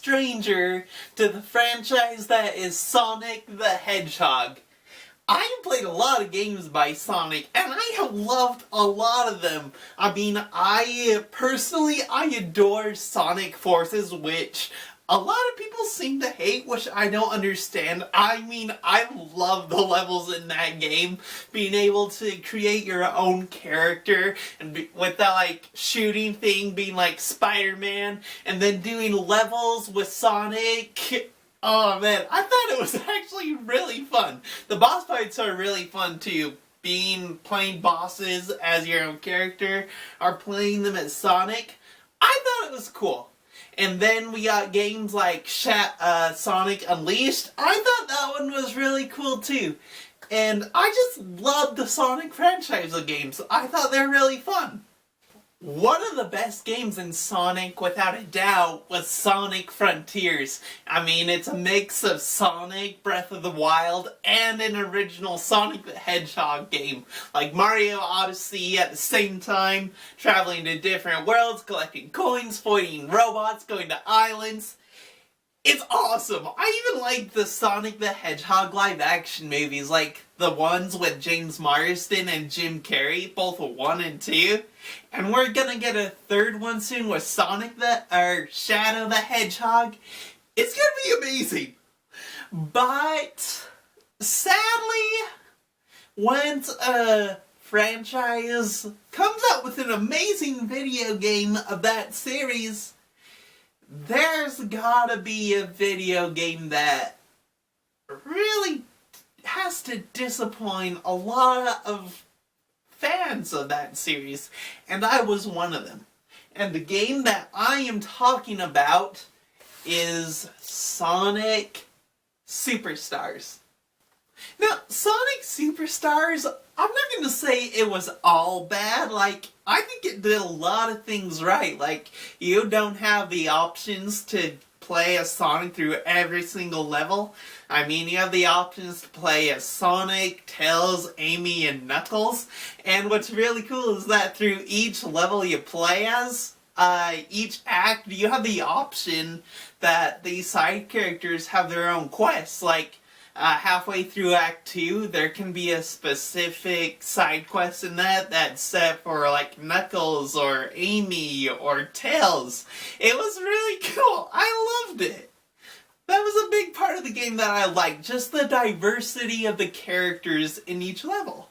stranger to the franchise that is Sonic the Hedgehog. I have played a lot of games by Sonic, and I have loved a lot of them. I mean, I adore Sonic Forces, which a lot of people seem to hate, which I don't understand. I mean, I love the levels in that game. Being able to create your own character, and with that, like, shooting thing being like Spider-Man, and then doing levels with Sonic. Oh man, I thought it was actually really fun. The boss fights are really fun too. Playing bosses as your own character, or playing them as Sonic. I thought it was cool. And then we got games like Sonic Unleashed. I thought that one was really cool too. And I just love the Sonic franchise of games. I thought they're really fun. One of the best games in Sonic, without a doubt, was Sonic Frontiers. I mean, it's a mix of Sonic, Breath of the Wild, and an original Sonic the Hedgehog game. Like Mario Odyssey at the same time, traveling to different worlds, collecting coins, fighting robots, going to islands. It's awesome! I even like the Sonic the Hedgehog live-action movies, like the ones with James Marsden and Jim Carrey, both 1 and 2. And we're gonna get a third one soon with Shadow the Hedgehog. It's gonna be amazing! But, sadly, once a franchise comes out with an amazing video game of that series, there's gotta be a video game that really has to disappoint a lot of fans of that series, and I was one of them. And the game that I am talking about is Sonic Superstars. Now, Sonic Superstars, I'm not going to say it was all bad. Like, I think it did a lot of things right. Like, you don't have the options to play as Sonic through every single level. I mean, you have the options to play as Sonic, Tails, Amy, and Knuckles. And what's really cool is that through each level you play as, each act, you have the option that these side characters have their own quests. Like, halfway through Act 2, there can be a specific side quest in that's set for, like, Knuckles or Amy or Tails. It was really cool. I loved it. That was a big part of the game that I liked, just the diversity of the characters in each level.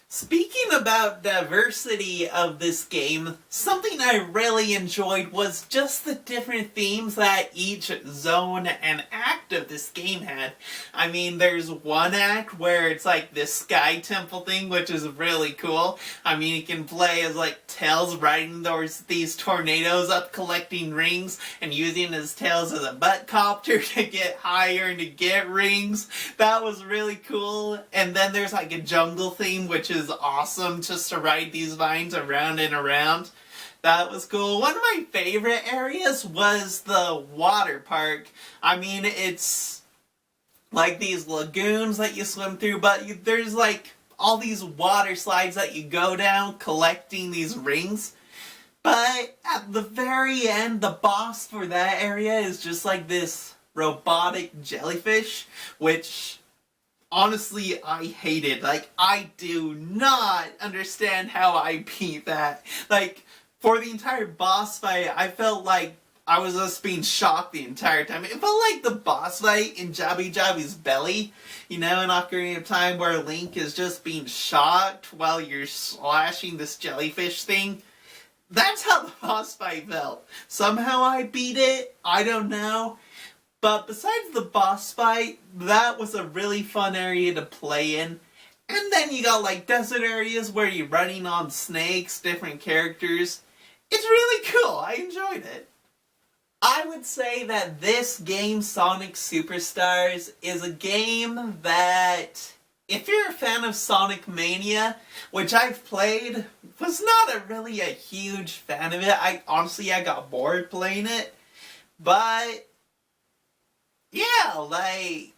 Speaking about diversity of this game, something I really enjoyed was just the different themes that each zone and act of this game had. I mean, there's one act where it's like this sky temple thing, which is really cool. I mean, you can play as like Tails riding these tornadoes up, collecting rings, and using his tails as a butt copter to get higher and to get rings. That was really cool. And then there's like a jungle theme, which is awesome, just to ride these vines around and around. That was cool. One of my favorite areas was the water park. I mean, it's like these lagoons that you swim through, but there's like all these water slides that you go down collecting these rings. But at the very end, the boss for that area is just like this robotic jellyfish, which honestly, I hate it. Like, I do not understand how I beat that. Like, for the entire boss fight, I felt like I was just being shocked the entire time. It felt like the boss fight in Jabby Jabby's belly, you know, in Ocarina of Time, where Link is just being shocked while you're slashing this jellyfish thing. That's how the boss fight felt. Somehow I beat it, I don't know. But besides the boss fight, that was a really fun area to play in. And then you got like desert areas where you're running on snakes, different characters. It's really cool, I enjoyed it. I would say that this game, Sonic Superstars, is a game that, if you're a fan of Sonic Mania, which I've played, was not really a huge fan of it. I got bored playing it. But yeah, like,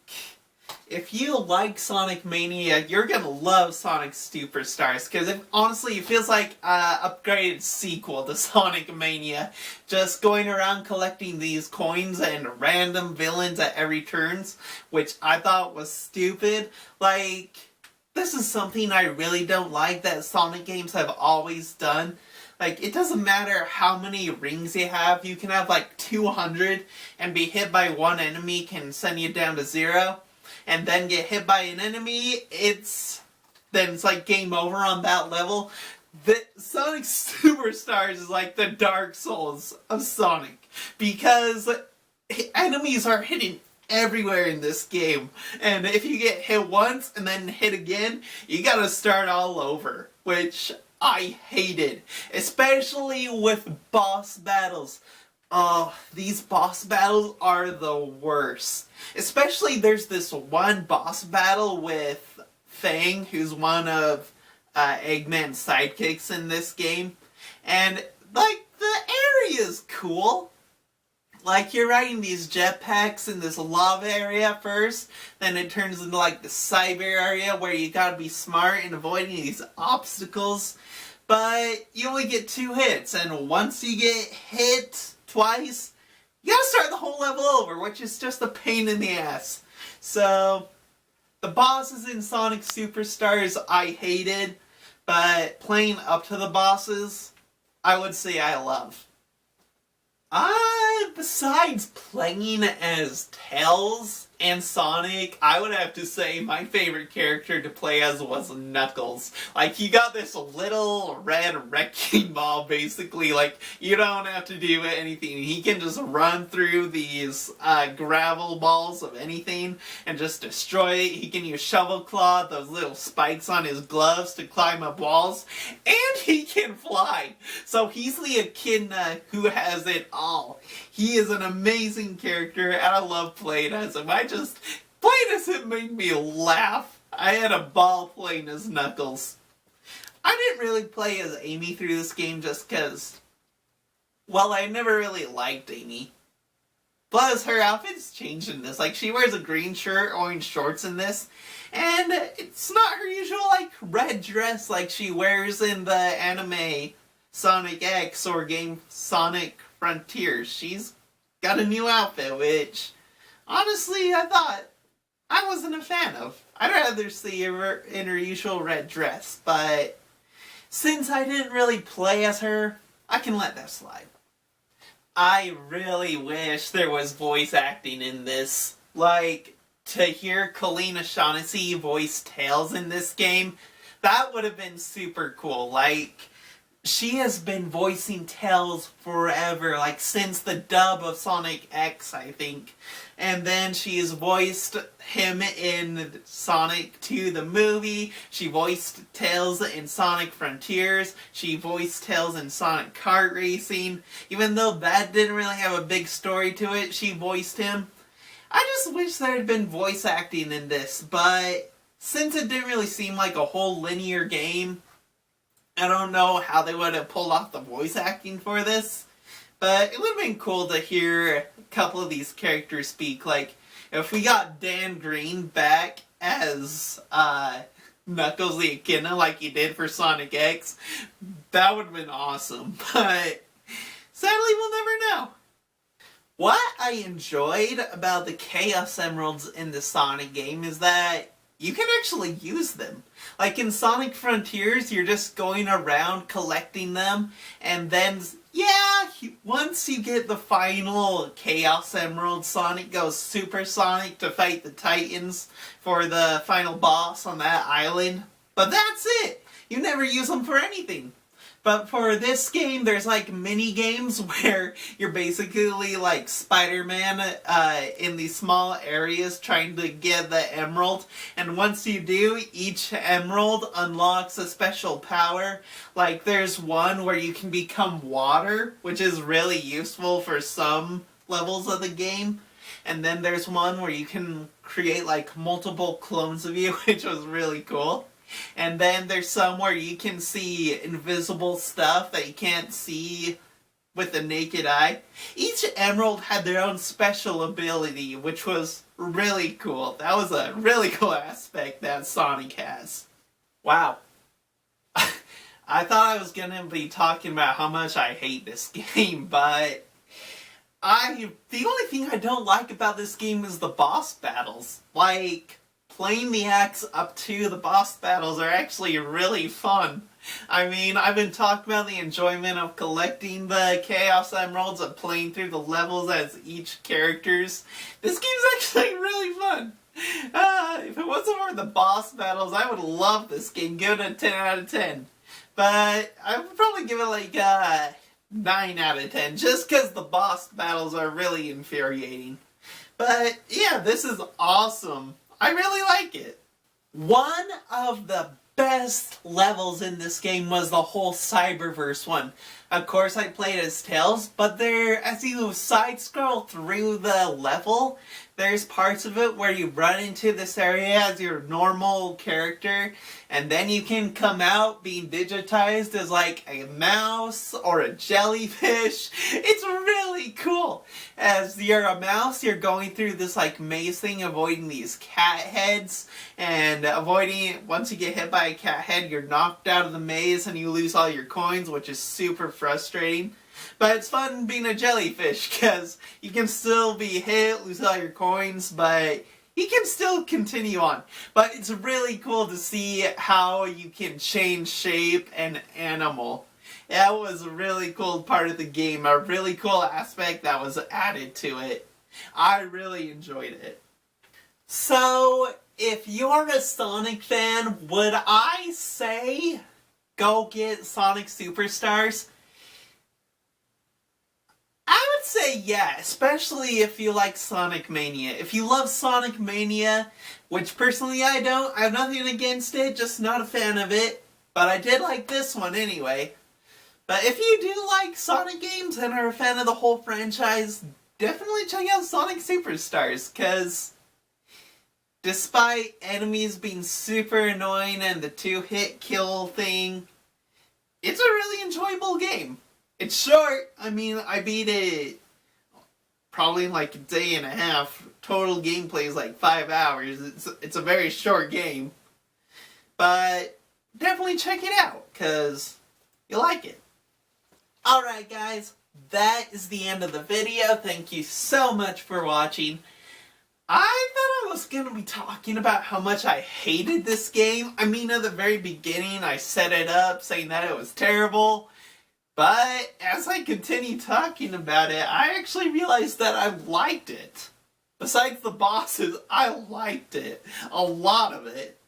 If you like Sonic Mania, you're gonna love Sonic Superstars, because honestly, it feels like an upgraded sequel to Sonic Mania. Just going around collecting these coins and random villains at every turns, which I thought was stupid. Like, this is something I really don't like that Sonic games have always done. Like, it doesn't matter how many rings you can have like 200, and be hit by one enemy can send you down to 0. And then get hit by an enemy, then it's like game over on that level. The Sonic Superstars is like the Dark Souls of Sonic, because enemies are hitting everywhere in this game, and if you get hit once and then hit again, you gotta start all over, which I hated, especially with boss battles. Oh, these boss battles are the worst. Especially there's this one boss battle with Fang, who's one of Eggman's sidekicks in this game. And, like, the area's cool. Like, you're riding these jetpacks in this lava area first, then it turns into, like, the cyber area where you gotta be smart in avoiding these obstacles. But you only get 2 hits, and once you get hit twice, you gotta start the whole level over, which is just a pain in the ass. So, the bosses in Sonic Superstars I hated, but playing up to the bosses, I would say I love. Besides playing as Tails and Sonic, I would have to say my favorite character to play as was Knuckles. Like, he got this little red wrecking ball, basically. Like, you don't have to do anything. He can just run through these gravel balls of anything and just destroy it. He can use Shovel Claw, those little spikes on his gloves to climb up walls, and he can fly. So he's the echidna who has it all. He is an amazing character, and I love playing as him. Playing as him made me laugh. I had a ball playing as Knuckles. I didn't really play as Amy through this game just because, well, I never really liked Amy. Plus, her outfit's changed in this. Like, she wears a green shirt, orange shorts in this, and it's not her usual, like, red dress like she wears in the anime Sonic X or game Sonic Frontiers. She's got a new outfit, which, honestly, I thought I wasn't a fan of. I'd rather see her in her usual red dress, but since I didn't really play as her, I can let that slide. I really wish there was voice acting in this. Like, to hear Colleen O'Shaughnessy voice Tails in this game, that would have been super cool. Like, she has been voicing Tails forever, like since the dub of Sonic X, I think. And then she has voiced him in Sonic 2 the movie. She voiced Tails in Sonic Frontiers. She voiced Tails in Sonic Kart Racing. Even though that didn't really have a big story to it, she voiced him. I just wish there had been voice acting in this, but since it didn't really seem like a whole linear game, I don't know how they would have pulled off the voice acting for this, but it would have been cool to hear a couple of these characters speak. Like, if we got Dan Green back as Knuckles the Echidna like he did for Sonic X, that would have been awesome, but sadly we'll never know. What I enjoyed about the Chaos Emeralds in the Sonic game is that you can actually use them. Like in Sonic Frontiers, you're just going around collecting them, and then, yeah, once you get the final Chaos Emerald, Sonic goes supersonic to fight the Titans for the final boss on that island. But that's it! You never use them for anything. But for this game, there's like mini games where you're basically like Spider-Man in these small areas trying to get the emerald. And once you do, each emerald unlocks a special power. Like there's one where you can become water, which is really useful for some levels of the game. And then there's one where you can create like multiple clones of you, which was really cool. And then there's some where you can see invisible stuff that you can't see with the naked eye. Each emerald had their own special ability, which was really cool. That was a really cool aspect that Sonic has. Wow. I thought I was gonna be talking about how much I hate this game, but the only thing I don't like about this game is the boss battles. Like, playing the acts up to the boss battles are actually really fun. I mean, I've been talking about the enjoyment of collecting the Chaos Emeralds and playing through the levels as each characters. This game's actually really fun. If it wasn't for the boss battles, I would love this game. Give it a 10 out of 10. But I would probably give it like 9 out of 10, just because the boss battles are really infuriating. But yeah, this is awesome. I really like it. One of the best levels in this game was the whole Cyberverse one. Of course, I played as Tails, but as you side scroll through the level, there's parts of it where you run into this area as your normal character, and then you can come out being digitized as like a mouse or a jellyfish. It's really cool. As you're a mouse, you're going through this like maze thing, avoiding these cat heads, and once you get hit by a cat head, you're knocked out of the maze and you lose all your coins, which is super frustrating. But it's fun being a jellyfish, because you can still be hit, lose all your coins, but you can still continue on. But it's really cool to see how you can change shape and animal. That was a really cool part of the game, a really cool aspect that was added to it. I really enjoyed it. So, if you're a Sonic fan, would I say go get Sonic Superstars? I would say yeah, especially if you like Sonic Mania. If you love Sonic Mania, which personally I don't, I have nothing against it, just not a fan of it. But I did like this one anyway. But if you do like Sonic games and are a fan of the whole franchise, definitely check out Sonic Superstars, because despite enemies being super annoying and the 2-hit kill thing, it's a really enjoyable game. It's short. I mean, I beat it probably in like a day and a half. Total gameplay is like 5 hours. It's a very short game. But definitely check it out, because you'll like it. Alright guys, that is the end of the video. Thank you so much for watching. I thought I was going to be talking about how much I hated this game. I mean, at the very beginning, I set it up saying that it was terrible. But as I continue talking about it, I actually realized that I liked it. Besides the bosses, I liked it. A lot of it.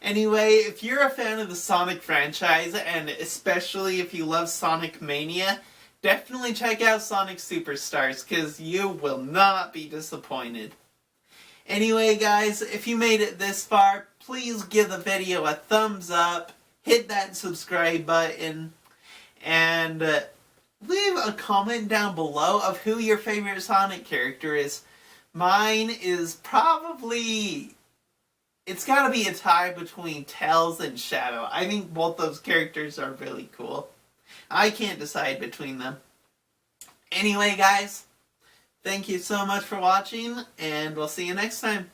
Anyway, if you're a fan of the Sonic franchise, and especially if you love Sonic Mania, definitely check out Sonic Superstars, because you will not be disappointed. Anyway guys, if you made it this far, please give the video a thumbs up, hit that subscribe button, and leave a comment down below of who your favorite Sonic character is. Mine is probably... it's gotta be a tie between Tails and Shadow. I think both those characters are really cool. I can't decide between them. Anyway guys, thank you so much for watching, and we'll see you next time.